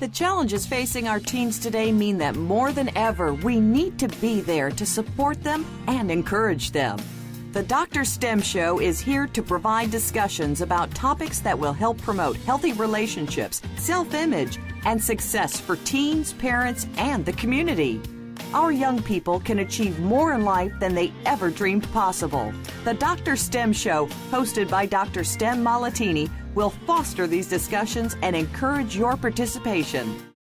The challenges facing our teens today mean that more than ever, we need to be there to support them and encourage them. The Dr. STEM Show is here to provide discussions about topics that will help promote healthy relationships, self-image, and success for teens, parents, and the community. Our young people can achieve more in life than they ever dreamed possible. The Dr. STEM Show, hosted by Dr. STEM Malatini, will foster these discussions and encourage your participation.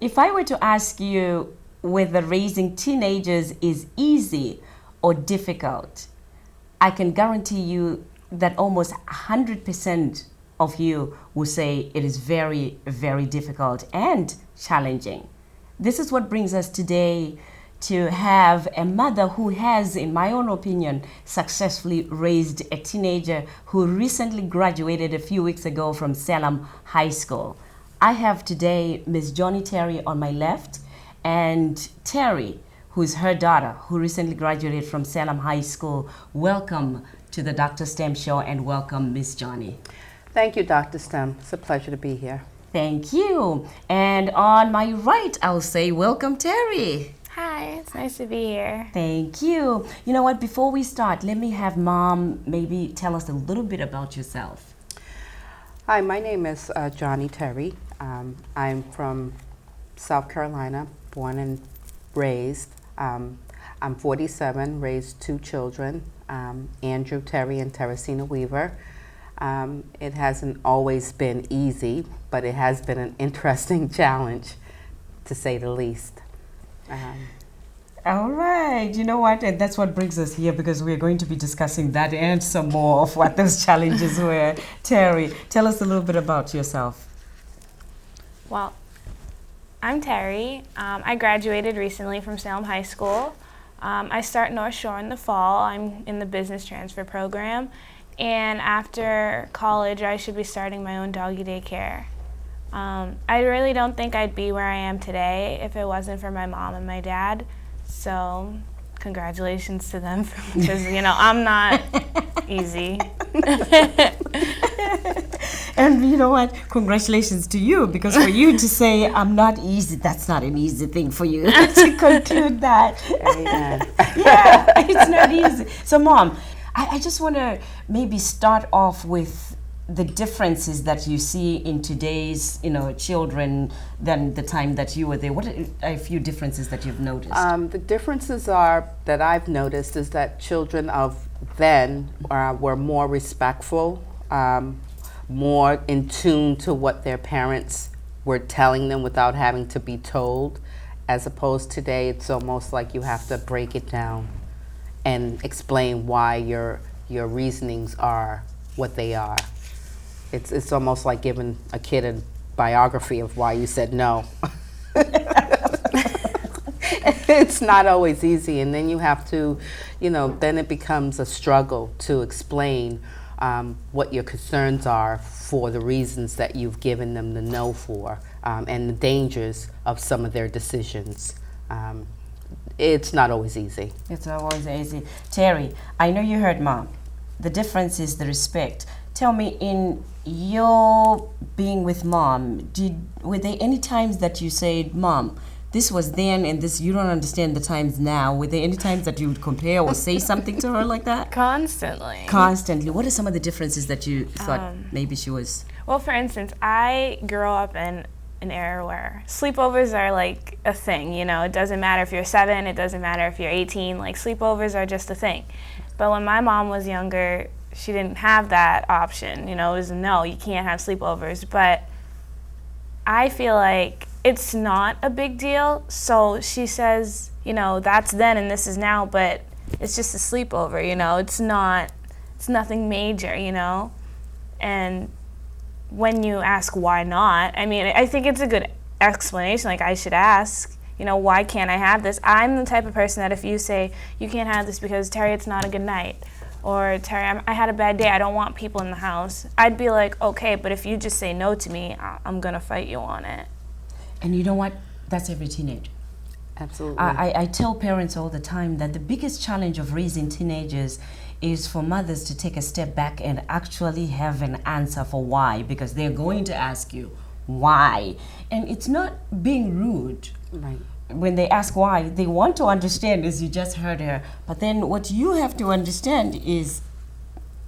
If I were to ask you whether raising teenagers is easy or difficult, I can guarantee you that almost 100% of you will say it is very, very difficult and challenging. This is what brings us today to have a mother who has, in my own opinion, successfully raised a teenager who recently graduated a few weeks ago from Salem High School. I have today Miss Johnnie Terry on my left, and Terry, who's her daughter, who recently graduated from Salem High School. Welcome to the Dr. STEM Show, and welcome, Miss Johnnie. Thank you, Dr. STEM. It's a pleasure to be here. Thank you. And on my right, I'll say welcome, Terry. Hi, it's nice to be here. Thank you. You know what, before we start, let me have Mom maybe tell us a little bit about yourself. Hi, my name is Johnnie Terry. I'm from South Carolina, born and raised. I'm 47, raised two children, Andrew Terry and Teresina Weaver. It hasn't always been easy, but it has been an interesting challenge, to say the least. All right, you know what, and that's what brings us here, because we're going to be discussing that and some more of what those challenges were. Terry, tell us a little bit about yourself. Well, I'm Terry. I graduated recently from Salem High School. I start North Shore in the fall. I'm in the business transfer program. And after college, I should be starting my own doggy daycare. I really don't think I'd be where I am today if it wasn't for my mom and my dad. So congratulations to them, because, you know, I'm not easy. And you know what? Congratulations to you, because for you to say I'm not easy, that's not an easy thing for you to conclude that. Yeah, it's not easy. So, Mom, I just want to maybe start off with the differences that you see in today's, children than the time that you were there. What are a few differences that you've noticed? The differences that I've noticed is that children of then were more respectful, more in tune to what their parents were telling them without having to be told, as opposed today it's almost like you have to break it down and explain why your reasonings are what they are. It's almost like giving a kid a biography of why you said no. It's not always easy, and then you have to, then it becomes a struggle to explain what your concerns are for the reasons that you've given them the no for, and the dangers of some of their decisions. It's not always easy. It's not always easy. Terry, I know you heard Mom. The difference is the respect. Tell me, in your being with Mom, were there any times that you said, Mom, this was then and this, you don't understand the times now? Were there any times that you would compare or say something to her like that? Constantly. Constantly. What are some of the differences that you thought maybe she was? Well, for instance, I grew up in an era where sleepovers are like a thing, It doesn't matter if you're 7, it doesn't matter if you're 18, like sleepovers are just a thing. But when my mom was younger, she didn't have that option, It was no, you can't have sleepovers. But I feel like it's not a big deal. So she says, that's then and this is now, but it's just a sleepover, it's nothing major, And when you ask why not, I think it's a good explanation. Like, I should ask, why can't I have this? I'm the type of person that if you say, you can't have this because, Terry, it's not a good night, or, Terry, I had a bad day, I don't want people in the house, I'd be like, okay, but if you just say no to me, I'm going to fight you on it. And you know what? That's every teenager. Absolutely. I tell parents all the time that the biggest challenge of raising teenagers is for mothers to take a step back and actually have an answer for why, because they're going to ask you why. And it's not being rude. Right. When they ask why, they want to understand, as you just heard her. But then what you have to understand is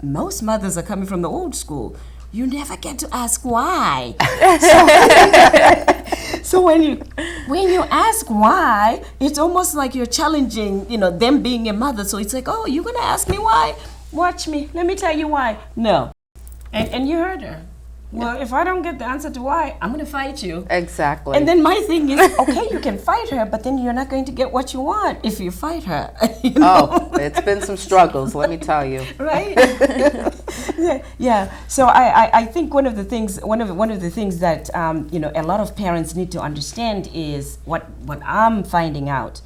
most mothers are coming from the old school. You never get to ask why. So when you ask why, it's almost like you're challenging, them being a mother. So it's like, oh, you're gonna ask me why? Watch me. Let me tell you why. No. And you heard her. Well, if I don't get the answer to why, I'm gonna fight you. Exactly. And then my thing is, okay, you can fight her, but then you're not going to get what you want if you fight her. Oh, it's been some struggles, let me tell you. Right? Yeah. So I think one of the things that a lot of parents need to understand is what I'm finding out.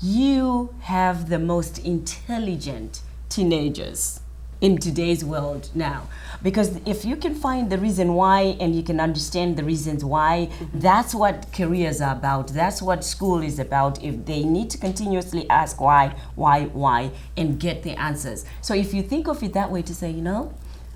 You have the most intelligent teenagers in today's world now, because if you can find the reason why and you can understand the reasons why, that's what careers are about, that's what school is about. If they need to continuously ask why, and get the answers. So if you think of it that way, to say,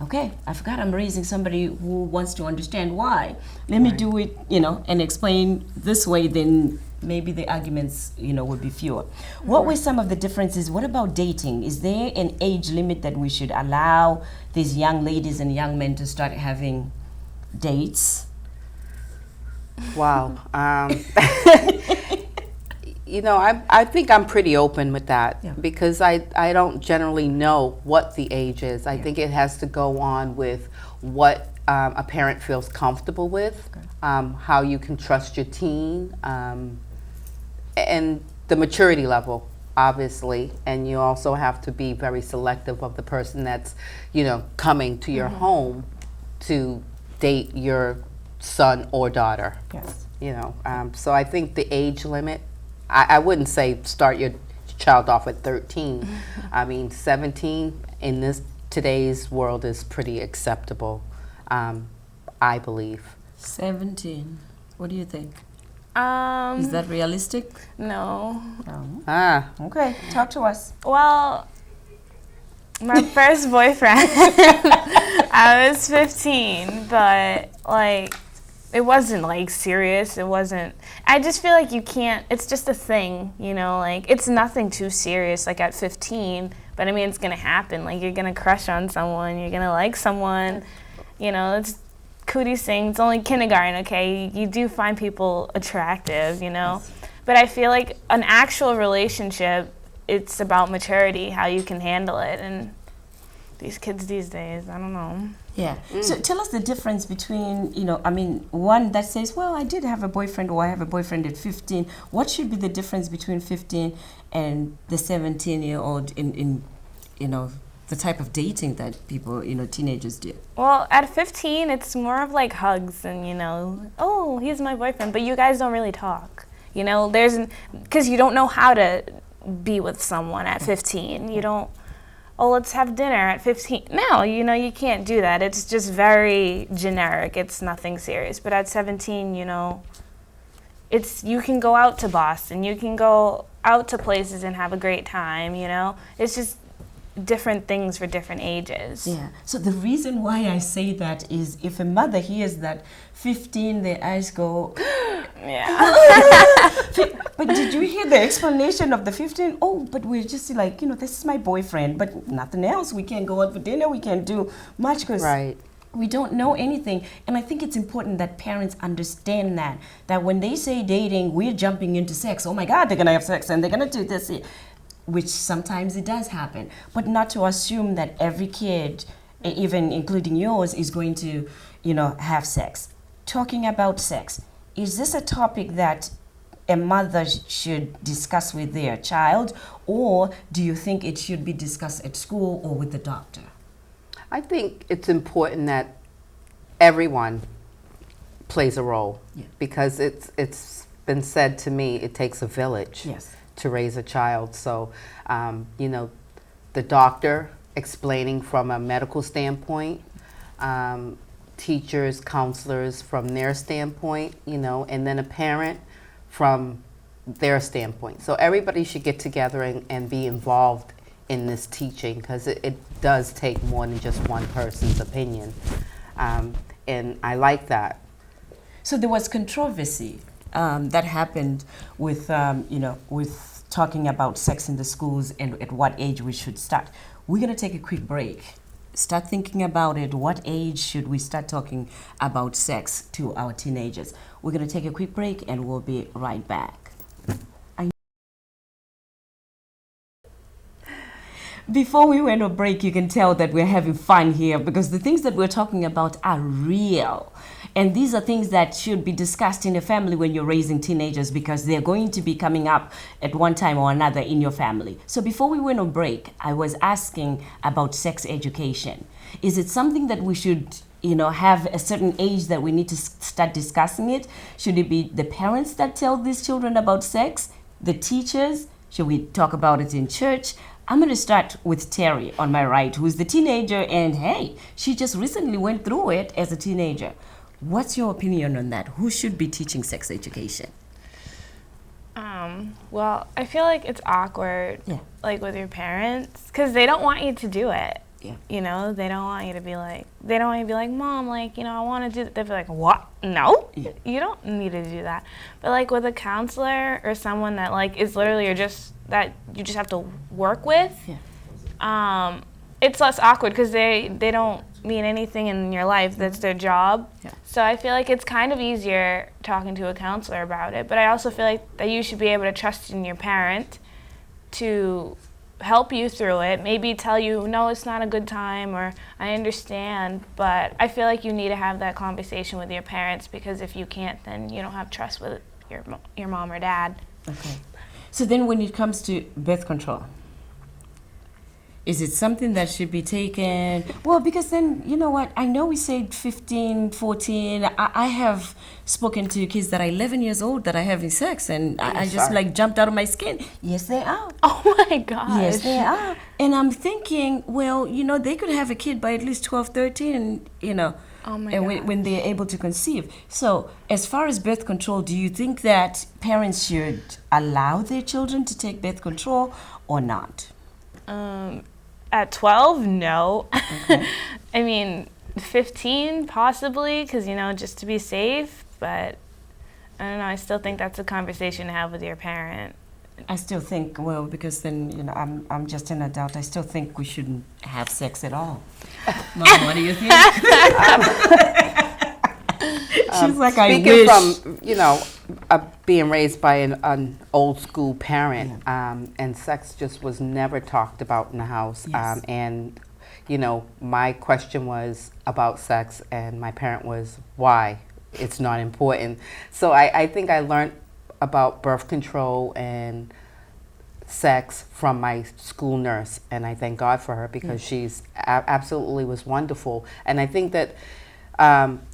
okay, I forgot I'm raising somebody who wants to understand why, let me do it, and explain this way, then maybe the arguments, would be fewer. What were some of the differences? What about dating? Is there an age limit that we should allow these young ladies and young men to start having dates? Wow. I think I'm pretty open with that, because I don't generally know what the age is. I think it has to go on with what a parent feels comfortable with, how you can trust your teen, and the maturity level, obviously. And you also have to be very selective of the person that's, coming to your home to date your son or daughter. Yes. So I think the age limit, I wouldn't say start your child off at 13. I mean, 17 in today's world is pretty acceptable, I believe. 17. What do you think? Is that realistic? No. Okay, talk to us. Well, my first boyfriend, I was 15, but it wasn't serious. It wasn't. I just feel like you can't. It's just a thing, it's nothing too serious. At 15, but I mean, it's gonna happen. You're gonna crush on someone. You're gonna like someone. It's cootie sing. It's only kindergarten, okay? You do find people attractive, But I feel like an actual relationship, it's about maturity, how you can handle it. And these kids these days, I don't know. Yeah. So tell us the difference between, one that says, well, I did have a boyfriend, or I have a boyfriend at 15. What should be the difference between 15 and the 17-year-old in the type of dating that people, teenagers do? Well, at 15, it's more of hugs and, oh, he's my boyfriend, but you guys don't really talk. Because you don't know how to be with someone at 15. You don't, let's have dinner at 15. No, you can't do that. It's just very generic. It's nothing serious. But at 17, you can go out to Boston. You can go out to places and have a great time, It's just different things for different ages. Yeah. So the reason why I say that is, if a mother hears that 15, their eyes go, yeah. But did you hear the explanation of the 15? Oh, but we're just this is my boyfriend, but nothing else. We can't go out for dinner. We can't do much because we don't know anything. And I think it's important that parents understand that when they say dating, we're jumping into sex. Oh my God, they're going to have sex and they're going to do this. Which sometimes it does happen, but not to assume that every kid, even including yours, is going to, have sex. Talking about sex, is this a topic that a mother should discuss with their child, or do you think it should be discussed at school or with the doctor? I think it's important that everyone plays a role, because it's been said to me, it takes a village. Yes. To raise a child. So, the doctor explaining from a medical standpoint, teachers, counselors from their standpoint, and then a parent from their standpoint. So everybody should get together and be involved in this teaching, because it does take more than just one person's opinion. And I like that. So there was controversy that happened with, with talking about sex in the schools and at what age we should start. We're going to take a quick break. Start thinking about it. What age should we start talking about sex to our teenagers? We're going to take a quick break and we'll be right back. Before we went on break, you can tell that we're having fun here because the things that we're talking about are real. And these are things that should be discussed in a family when you're raising teenagers, because they're going to be coming up at one time or another in your family. So before we went on break, I was asking about sex education. Is it something that we should, have a certain age that we need to start discussing it? Should it be the parents that tell these children about sex? The teachers? Should we talk about it in church? I'm going to start with Terry on my right, who's the teenager, and hey, she just recently went through it as a teenager. What's your opinion on that? Who should be teaching sex education? Well, I feel like it's awkward, like with your parents, because they don't want you to do it. Yeah. They don't want you to be like, Mom, I want to do that. They'll be like, what? No, you don't need to do that. But like with a counselor or someone that like is literally that you just have to work with, it's less awkward because they don't mean anything in your life. That's their job. Yeah. So I feel like it's kind of easier talking to a counselor about it. But I also feel like that you should be able to trust in your parent to help you through it, maybe tell you, no, it's not a good time, or I understand, but I feel like you need to have that conversation with your parents, because if you can't, then you don't have trust with your mom or dad. Okay. So then when it comes to birth control, is it something that should be taken? Well, because then, you know what, I know we said 15, 14. I have spoken to kids that are 11 years old that are having sex, and I just like jumped out of my skin. Yes, they are. Oh my gosh. Yes, they are. And I'm thinking, well, they could have a kid by at least 12, 13, Oh my and gosh. when they're able to conceive. So as far as birth control, do you think that parents should allow their children to take birth control or not? At 12, no. Okay. I mean, 15 possibly, because, just to be safe, but I don't know, I still think that's a conversation to have with your parent. I still think, well, because then, I'm just an adult. I still think we shouldn't have sex at all. Mom, what do you think? She's like, I wish. Speaking from, being raised by an old school parent, and sex just was never talked about in the house. Yes. And, my question was about sex, and my parent was, why? It's not important. So I think I learned about birth control and sex from my school nurse, and I thank God for her, because she's absolutely was wonderful. And I think that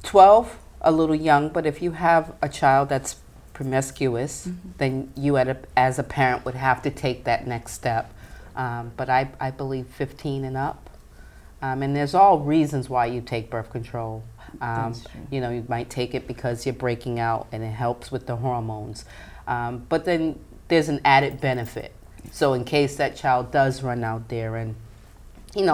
12, a little young, but if you have a child that's promiscuous, then you as a parent would have to take that next step. But I believe 15 and up. And there's all reasons why you take birth control. You might take it because you're breaking out and it helps with the hormones. But then there's an added benefit. So in case that child does run out there and,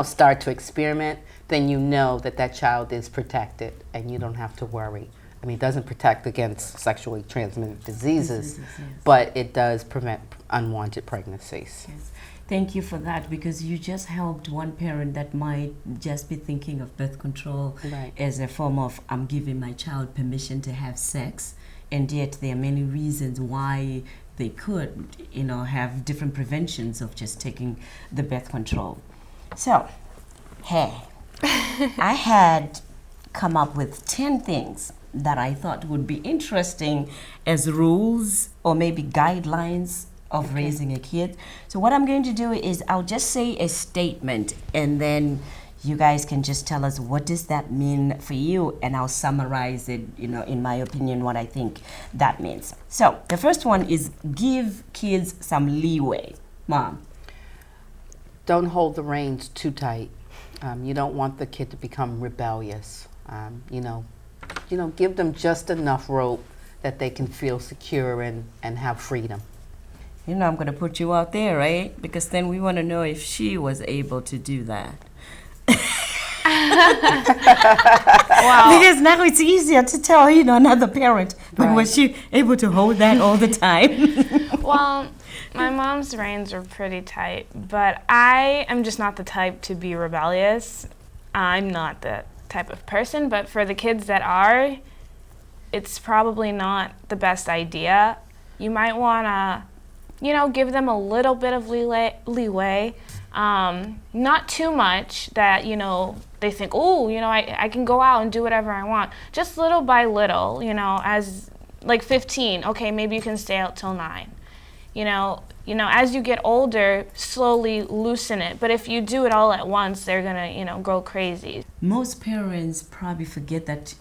start to experiment, then you know that child is protected and you don't have to worry. I mean, it doesn't protect against sexually transmitted diseases, yes. but it does prevent unwanted pregnancies. Yes. Thank you for that, because you just helped one parent that might just be thinking of birth control as a form of, I'm giving my child permission to have sex, and yet there are many reasons why they could, have different preventions of just taking the birth control. So, hey, I had come up with 10 things that I thought would be interesting as rules or maybe guidelines of raising a kid. So what I'm going to do is I'll just say a statement, and then you guys can just tell us what does that mean for you, and I'll summarize it, in my opinion, what I think that means. So the first one is give kids some leeway. Mom. Don't hold the reins too tight. You don't want the kid to become rebellious. Give them just enough rope that they can feel secure and have freedom. You know, I'm going to put you out there, right? Because then we want to know if she was able to do that. Wow. Because now it's easier to tell, another parent. But was she able to hold that all the time? Well, my mom's reins are pretty tight, but I am just not the type to be rebellious. I'm not the type of person, but for the kids that are, it's probably not the best idea. You might want to, give them a little bit of leeway. Not too much that, they think, oh, I can go out and do whatever I want. Just little by little, as like 15, okay, maybe you can stay out till 9. As you get older, slowly loosen it. But if you do it all at once, they're going to, go crazy. Most parents probably forget that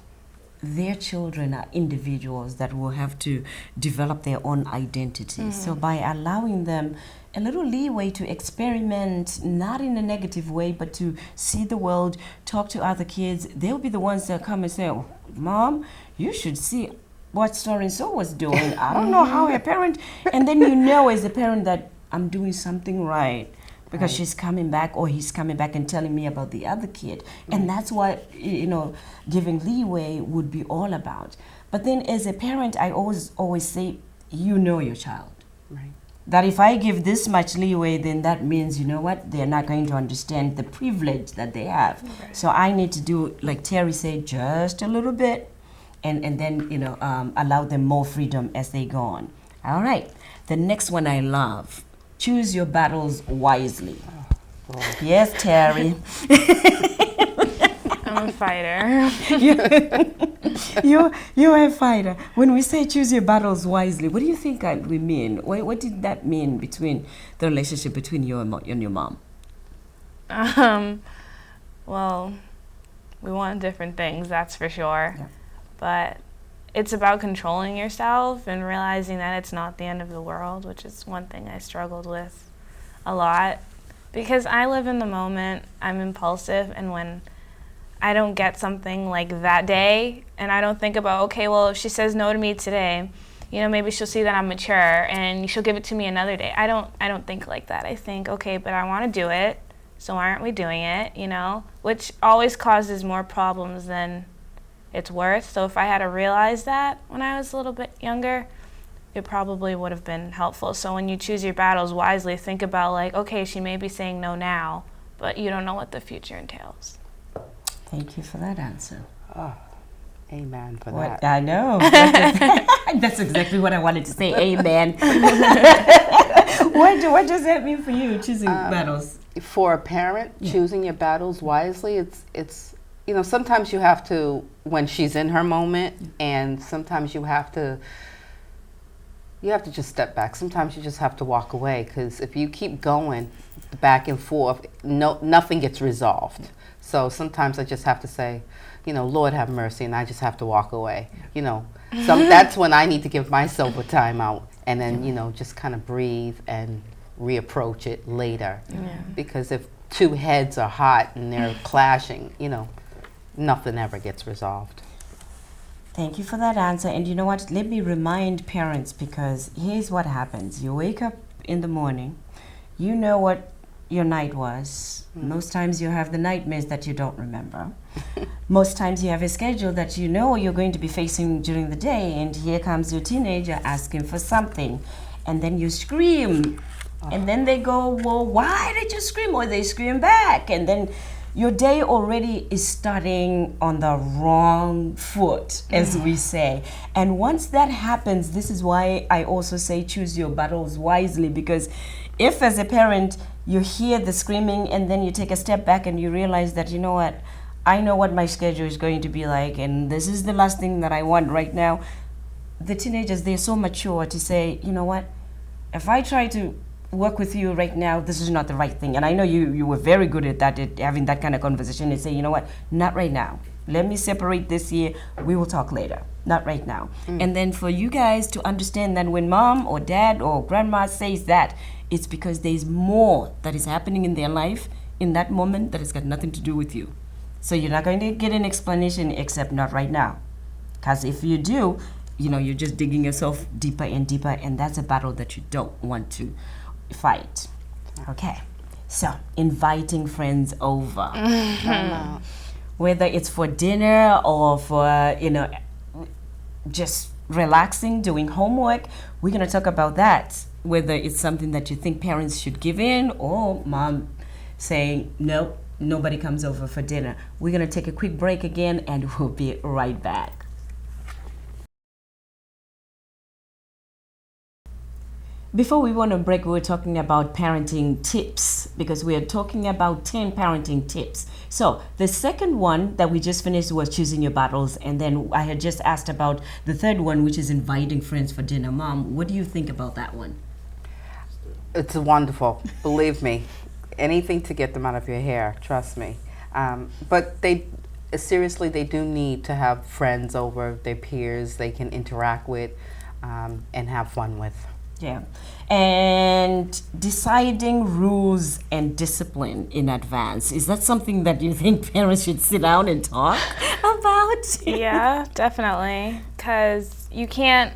their children are individuals that will have to develop their own identity. Mm-hmm. So by allowing them a little leeway to experiment, not in a negative way, but to see the world, talk to other kids, they'll be the ones that come and say, oh, Mom, you should see what so-and-so was doing. I don't know how a parent, and then as a parent that I'm doing something right because she's coming back or he's coming back and telling me about the other kid. And that's what, giving leeway would be all about. But then as a parent, I always say, your child. Right. That if I give this much leeway, then that means, they're not going to understand the privilege that they have. Okay. So I need to do, like Terry said, just a little bit. And then, allow them more freedom as they go on. All right. The next one I love. Choose your battles wisely. Oh, yes, Terry. I'm a fighter. You're a fighter. When we say choose your battles wisely, what do you think we mean? What did that mean between the relationship between you and your mom? Well, we want different things, that's for sure. Yeah. But it's about controlling yourself and realizing that it's not the end of the world, which is one thing I struggled with a lot. Because I live in the moment, I'm impulsive, and when I don't get something like that day, and I don't think about, okay, well, if she says no to me today, maybe she'll see that I'm mature and she'll give it to me another day. I don't think like that. I think, okay, but I want to do it, so why aren't we doing it, which always causes more problems than it's worth. So if I had to realize that when I was a little bit younger, it probably would have been helpful. So when you choose your battles wisely, think about like, okay, she may be saying no now, but you don't know what the future entails. Thank you for that answer. Oh, amen for that. I know. That's exactly what I wanted to say. Amen. What does that mean for you, choosing battles? For a parent, choosing your battles wisely, it's sometimes you have to, when she's in her moment, and sometimes you have to just step back. Sometimes you just have to walk away, because if you keep going back and forth, nothing gets resolved. So sometimes I just have to say, Lord have mercy, and I just have to walk away. So that's when I need to give myself a timeout, and then just kind of breathe and reapproach it later. Yeah. Because if two heads are hot and they're clashing, nothing ever gets resolved. Thank you for that answer. And you know what? Let me remind parents, because here's what happens. You wake up in the morning, you know what your night was. Mm-hmm. Most times you have the nightmares that you don't remember. Most times you have a schedule that you're going to be facing during the day, and here comes your teenager asking for something. And then you scream. And then they go, well, why did you scream? Or they scream back. And then your day already is starting on the wrong foot, as we say. And once that happens, this is why I also say choose your battles wisely, because if as a parent you hear the screaming and then you take a step back and you realize that, I know what my schedule is going to be like, and this is the last thing that I want right now. The teenagers, they're so mature to say, if I try to work with you right now, this is not the right thing. And I know you were very good at that, at having that kind of conversation and say, not right now. Let me separate this here. We will talk later. Not right now. And then for you guys to understand that when mom or dad or grandma says that, it's because there's more that is happening in their life in that moment that has got nothing to do with you. So you're not going to get an explanation except not right now. Because if you do, you're just digging yourself deeper and deeper, and that's a battle that you don't want to fight. Okay, so inviting friends over, whether it's for dinner or for just relaxing, doing homework, we're going to talk about that, whether it's something that you think parents should give in, or mom saying no, nobody comes over for dinner. We're going to take a quick break again, and we'll be right back. Before we went on break, we were talking about parenting tips, because we are talking about 10 parenting tips. So the second one that we just finished was choosing your battles. And then I had just asked about the third one, which is inviting friends for dinner. Mom, what do you think about that one? It's wonderful. Believe me. Anything to get them out of your hair, trust me. But seriously, they do need to have friends over, their peers they can interact with and have fun with. Yeah. And deciding rules and discipline in advance. Is that something that you think parents should sit down and talk about? Yeah, definitely. Because you can't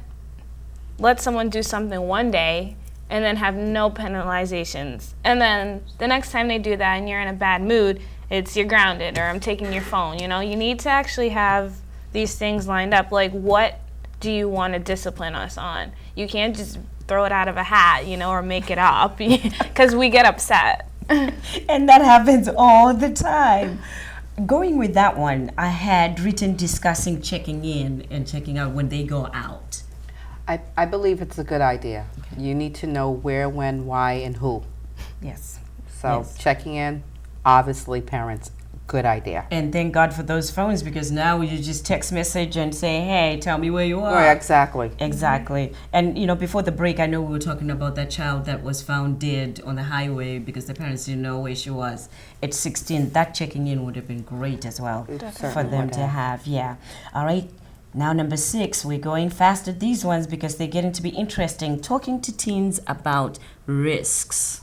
let someone do something one day and then have no penalizations. And then the next time they do that and you're in a bad mood, it's you're grounded or I'm taking your phone. You need to actually have these things lined up. Like, what do you want to discipline us on? You can't just throw it out of a hat, or make it up, because we get upset. And that happens all the time. Going with that one, I had written discussing checking in and checking out when they go out. I believe it's a good idea. Okay. You need to know where, when, why, and who. Yes. So checking in, obviously parents, good idea. And thank God for those phones, because now you just text message and say, hey, tell me where you are. Right, exactly. Exactly. And before the break, I know we were talking about that child that was found dead on the highway because the parents didn't know where she was. At 16, that checking in would have been great as well for them to have. Yeah. All right. Now, number 6, we're going fast at these ones because they're getting to be interesting. Talking to teens about risks.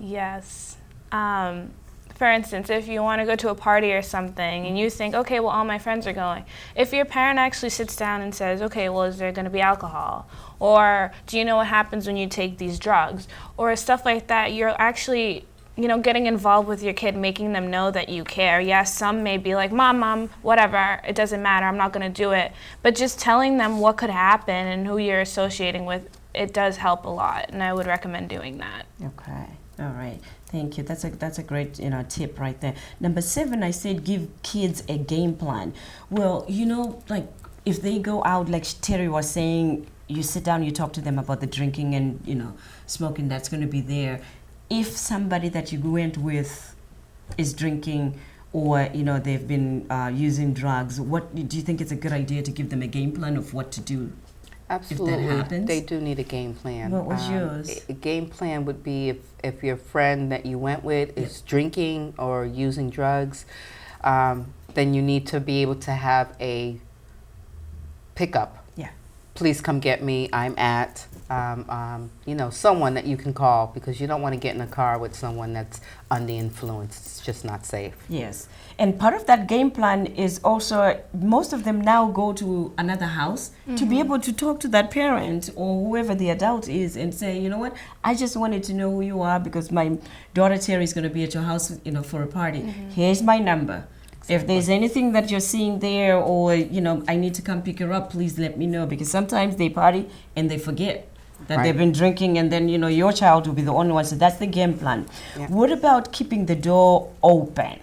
Yes. For instance, if you want to go to a party or something and you think, okay, well, all my friends are going. If your parent actually sits down and says, okay, well, is there going to be alcohol? Or do you know what happens when you take these drugs? Or stuff like that, you're actually, getting involved with your kid, making them know that you care. Yes, some may be like, mom, whatever, it doesn't matter, I'm not going to do it. But just telling them what could happen and who you're associating with, it does help a lot, and I would recommend doing that. Okay. All right. Thank you. That's a great tip right there. Number 7, I said give kids a game plan. Well, like if they go out, like Terry was saying, you sit down, you talk to them about the drinking and smoking that's going to be there. If somebody that you went with is drinking or they've been using drugs, what do you think it's a good idea to give them a game plan of what to do? Absolutely. If that happens? They do need a game plan. What was yours? A game plan would be if your friend that you went with is drinking or using drugs, then you need to be able to have a pickup. Yeah. Please come get me. I'm at, someone that you can call, because you don't want to get in a car with someone that's under the influence. It's just not safe. Yes. And part of that game plan is also, most of them now go to another house to be able to talk to that parent or whoever the adult is and say, you know what, I just wanted to know who you are because my daughter Terry is going to be at your house, for a party. Here's my number. Exactly. If there's anything that you're seeing there or, I need to come pick her up, please let me know, because sometimes they party and they forget that they've been drinking, and then, your child will be the only one. So that's the game plan. Yeah. What about keeping the door open?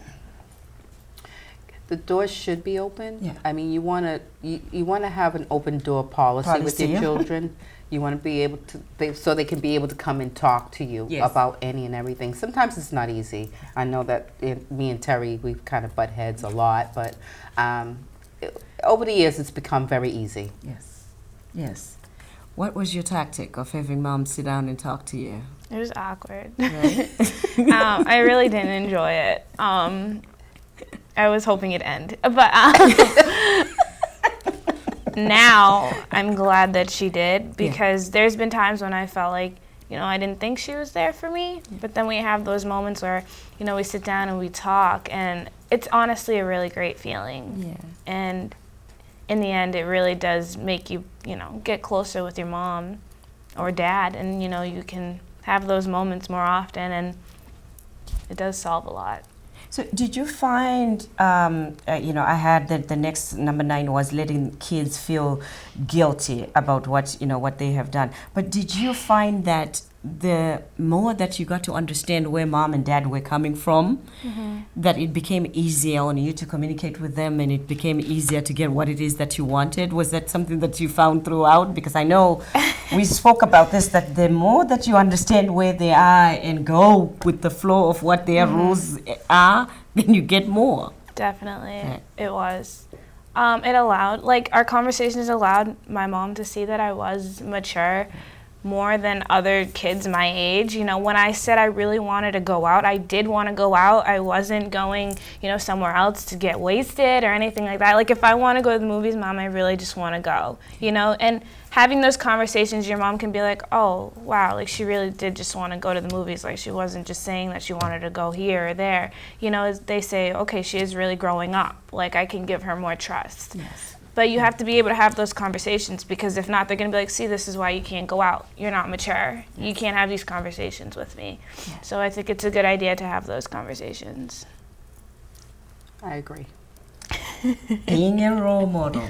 The doors should be open. Yeah. I mean, you want to have an open door policy with your children. You want to be able to, so they can be able to come and talk to you about any and everything. Sometimes it's not easy. I know that me and Terry, we've kind of butt heads a lot, but over the years, it's become very easy. Yes. Yes. What was your tactic of having mom sit down and talk to you? It was awkward. Right? I really didn't enjoy it. I was hoping it'd end. But now I'm glad that she did, because there's been times when I felt like, I didn't think she was there for me. But then we have those moments where, we sit down and we talk, and it's honestly a really great feeling. Yeah. And in the end, it really does make you, get closer with your mom or dad, and, you can have those moments more often, and it does solve a lot. So did you find, I had that the next number 9 was letting kids feel guilty about what they have done. But did you find that the more that you got to understand where mom and dad were coming from, that it became easier on you to communicate with them, and it became easier to get what it is that you wanted? Was that something that you found throughout? Because I know we spoke about this, that the more that you understand where they are and go with the flow of what their rules are, then you get more. Definitely, it was. It allowed, our conversations allowed my mom to see that I was mature more than other kids my age. When I said I really wanted to go out, I did want to go out. I wasn't going, somewhere else to get wasted or anything like that. If I want to go to the movies, Mom, I really just want to go, and having those conversations, your mom can be like, oh, wow, she really did just want to go to the movies. She wasn't just saying that she wanted to go here or there. They say, okay, she is really growing up. I can give her more trust. Yes. But you have to be able to have those conversations, because if not, they're going to be like, see, this is why you can't go out. You're not mature. You can't have these conversations with me. Yes. So I think it's a good idea to have those conversations. I agree. Being a role model,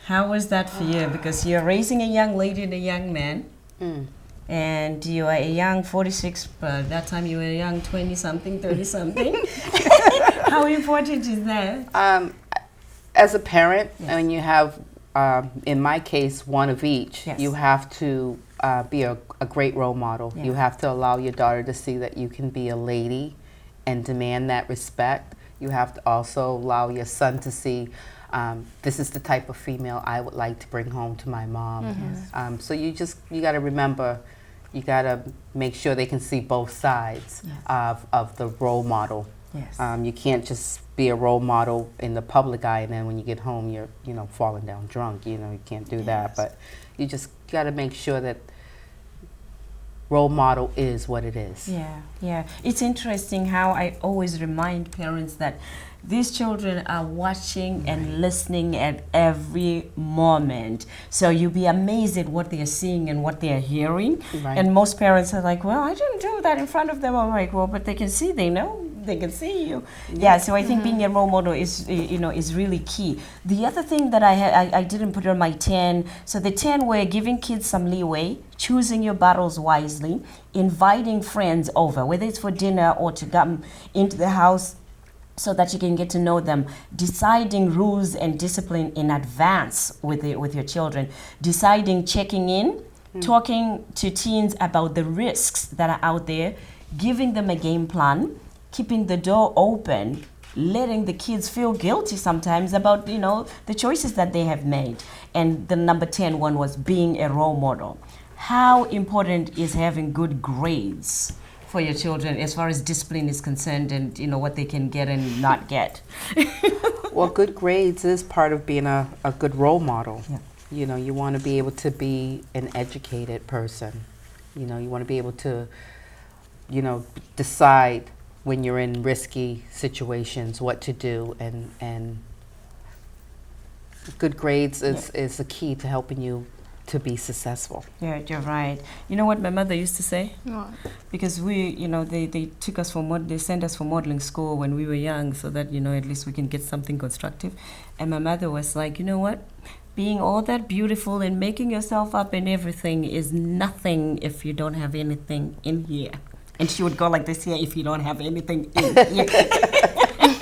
how was that for you? Because you're raising a young lady and a young man, and you are a young 46, but that time you were a young 20-something, 30-something. How important is that? As a parent, and you have, in my case, one of each, Yes. you have to be a great role model. Yeah. You have to allow your daughter to see that you can be a lady and demand that respect. You have to also allow your son to see, this is the type of female I would like to bring home to my mom. So you got to remember, you got to make sure they can see both sides of the role model. Yes. You can't just be a role model in the public eye, and then when you get home, you're falling down drunk. You can't do that. But you just got to make sure that role model is what it is. Yeah. It's interesting how I always remind parents that these children are watching and listening at every moment. So you'll be amazed at what they are seeing and what they are hearing. Right. And most parents are like, well, I didn't do that in front of them. I'm like, well, but they can see, they know. They can see you. Yeah, so I think being a role model is really key. The other thing that I didn't put on my 10, so the 10 were giving kids some leeway, choosing your battles wisely, inviting friends over, whether it's for dinner or to come into the house so that you can get to know them, deciding rules and discipline in advance with your children, deciding checking in, talking to teens about the risks that are out there, giving them a game plan, keeping the door open, letting the kids feel guilty sometimes about, the choices that they have made. And the number 10 one was being a role model. How important is having good grades for your children as far as discipline is concerned, and, what they can get and not get? Well, good grades is part of being a good role model. Yeah. You want to be able to be an educated person. You want to be able to, decide when you're in risky situations, what to do, and good grades is the key to helping you to be successful. Yeah, you're right. You know what my mother used to say? What? Because we, they took us they sent us for modeling school when we were young, so that, at least we can get something constructive. And my mother was like, you know what? Being all that beautiful and making yourself up and everything is nothing if you don't have anything in here. And she would go like this here, if you don't have anything in here.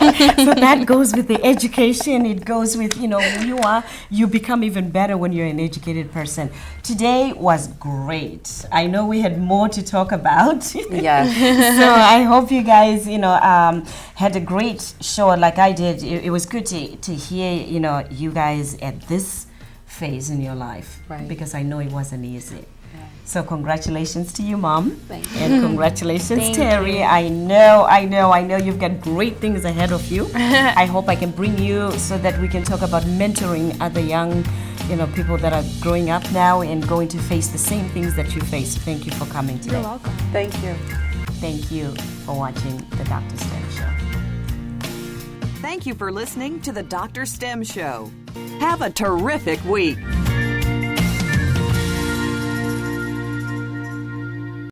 So that goes with the education. It goes with, who you are. You become even better when you're an educated person. Today was great. I know we had more to talk about. Yes. So I hope you guys, had a great show like I did. It was good to hear, you guys at this phase in your life. Right. Because I know it wasn't easy. So congratulations to you, Mom. Thank you. And congratulations, Thank Terry. you. I know you've got great things ahead of you. I hope I can bring you so that we can talk about mentoring other young, people that are growing up now and going to face the same things that you face. Thank you for coming today. You're welcome. Thank you. Thank you for watching the Dr. Stem Show. Thank you for listening to the Dr. STEM Show. Have a terrific week.